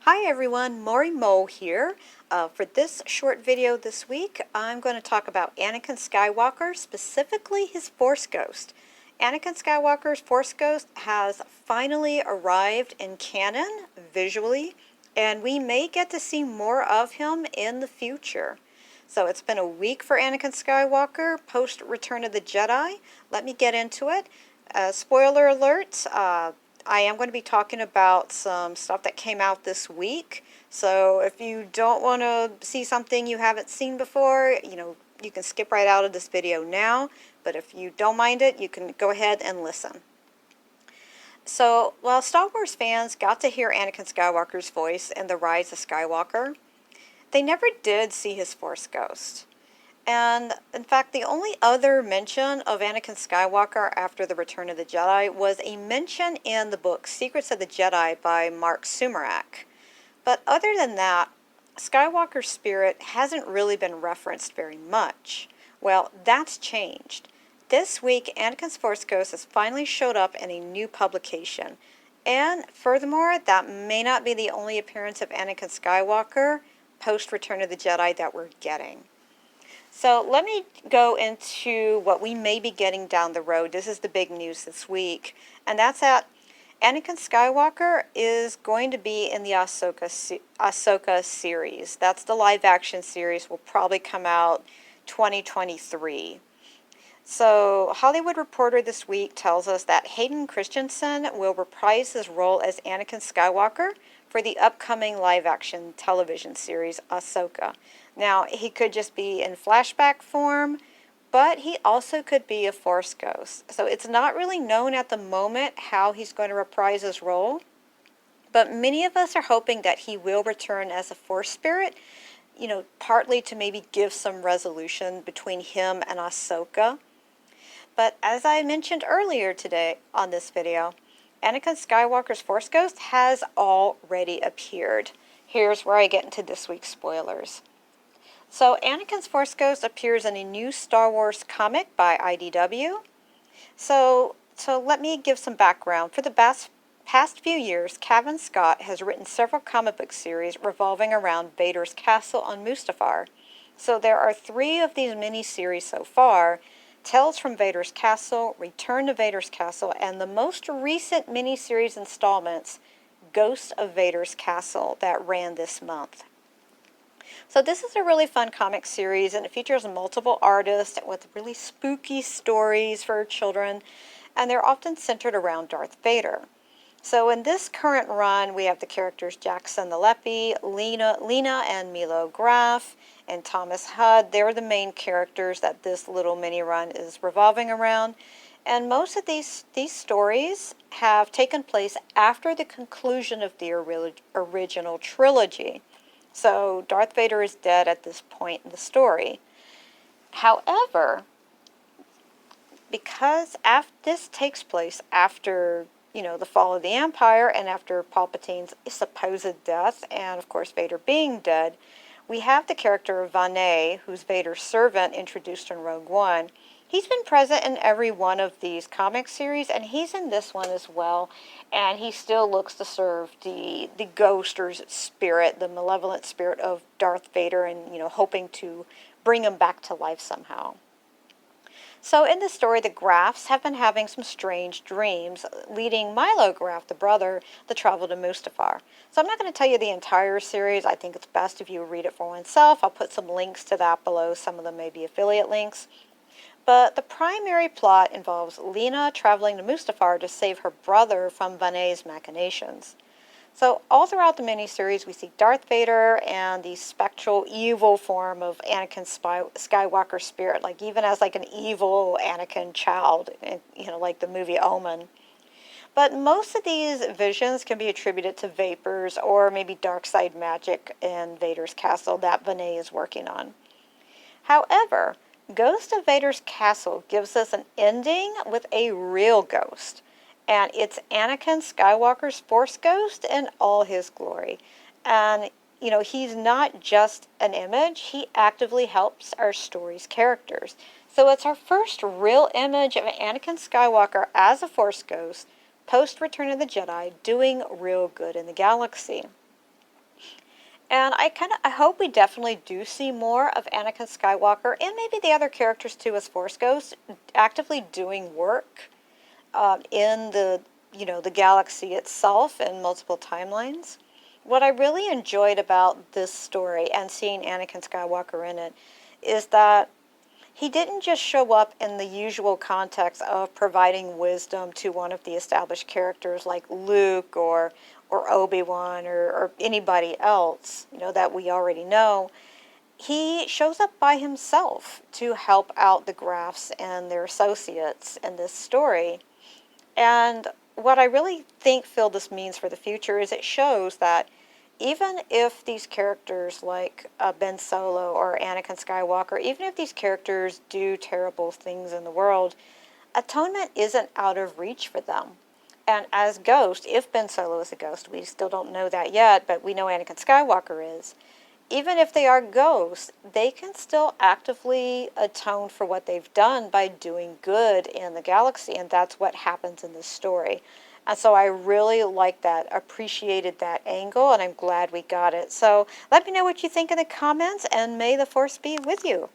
Hi everyone, Maury Mole here. For this short video this week, I'm going to talk about Anakin Skywalker, specifically his Force Ghost. Anakin Skywalker's Force Ghost has finally arrived in canon visually, and we may get to see more of him in the future. So it's been a week for Anakin Skywalker post Return of the Jedi. Let me get into it. Spoiler alert, I am going to be talking about some stuff that came out this week. So if you don't want to see something you haven't seen before, you can skip right out of this video now. But if you don't mind it, you can go ahead and listen. So while Star Wars fans got to hear Anakin Skywalker's voice in The Rise of Skywalker, they never did see his Force Ghost. And in fact, the only other mention of Anakin Skywalker after the Return of the Jedi was a mention in the book Secrets of the Jedi by Mark Sumerak. But other than that, Skywalker's spirit hasn't really been referenced very much. Well, that's changed. This week, Anakin's Force Ghost has finally showed up in a new publication. And furthermore, that may not be the only appearance of Anakin Skywalker post Return of the Jedi that we're getting. So let me go into what we may be getting down the road. This is the big news this week, and that's that Anakin Skywalker is going to be in the Ahsoka series. That's the live-action series, will probably come out 2023. So Hollywood Reporter this week tells us that Hayden Christensen will reprise his role as Anakin Skywalker for the upcoming live-action television series Ahsoka. Now, he could just be in flashback form, but he also could be a Force Ghost. So it's not really known at the moment how he's going to reprise his role, but many of us are hoping that he will return as a Force Spirit, partly to maybe give some resolution between him and Ahsoka. But as I mentioned earlier today on this video, Anakin Skywalker's Force Ghost has already appeared. Here's where I get into this week's spoilers. So Anakin's Force Ghost appears in a new Star Wars comic by IDW. So let me give some background. For the past few years, Cavan Scott has written several comic book series revolving around Vader's castle on Mustafar. So there are 3 of these mini-series so far: Tales from Vader's Castle, Return to Vader's Castle, and the most recent mini-series installments, Ghost of Vader's Castle, that ran this month. So this is a really fun comic series, and it features multiple artists with really spooky stories for children, and they're often centered around Darth Vader. So in this current run, we have the characters Jackson the Leppy, Lena and Milo Graff, and Thomas Hudd. They're the main characters that this little mini run is revolving around. And most of these stories have taken place after the conclusion of the original trilogy. So Darth Vader is dead at this point in the story. However, because this takes place after the fall of the Empire and after Palpatine's supposed death, and of course Vader being dead, we have the character of Vader, who's Vader's servant introduced in Rogue One. He's been present in every one of these comic series, and he's in this one as well, and he still looks to serve the ghost or spirit, the malevolent spirit of Darth Vader, and hoping to bring him back to life somehow. So in the story, the Graffs have been having some strange dreams, leading Milo Graff, the brother, to travel to Mustafar. So I'm not going to tell you the entire series. I think it's best if you read it for oneself. I'll put some links to that below. Some of them may be affiliate links. But the primary plot involves Lena traveling to Mustafar to save her brother from Vader's machinations. So all throughout the miniseries, we see Darth Vader and the spectral evil form of Anakin Skywalker spirit, even as an evil Anakin child, like the movie Omen. But most of these visions can be attributed to vapors or maybe dark side magic in Vader's castle that Vader is working on. However, Ghost of Vader's Castle gives us an ending with a real ghost. And it's Anakin Skywalker's Force Ghost in all his glory. And, he's not just an image. He actively helps our story's characters. So it's our first real image of Anakin Skywalker as a Force Ghost, post Return of the Jedi, doing real good in the galaxy. And I hope we definitely do see more of Anakin Skywalker and maybe the other characters too as Force Ghosts actively doing work in the galaxy itself and multiple timelines. What I really enjoyed about this story and seeing Anakin Skywalker in it is that he didn't just show up in the usual context of providing wisdom to one of the established characters like Luke or Obi-Wan or anybody else, that we already know. He shows up by himself to help out the Graffs and their associates in this story. And what I really think, Phil, this means for the future is it shows that even if these characters like Ben Solo or Anakin Skywalker, even if these characters do terrible things in the world, atonement isn't out of reach for them. And as Ghost, if Ben Solo is a ghost, we still don't know that yet, but we know Anakin Skywalker is. Even if they are ghosts, they can still actively atone for what they've done by doing good in the galaxy, and that's what happens in this story. And so I really like that, appreciated that angle, and I'm glad we got it. So let me know what you think in the comments, and may the Force be with you.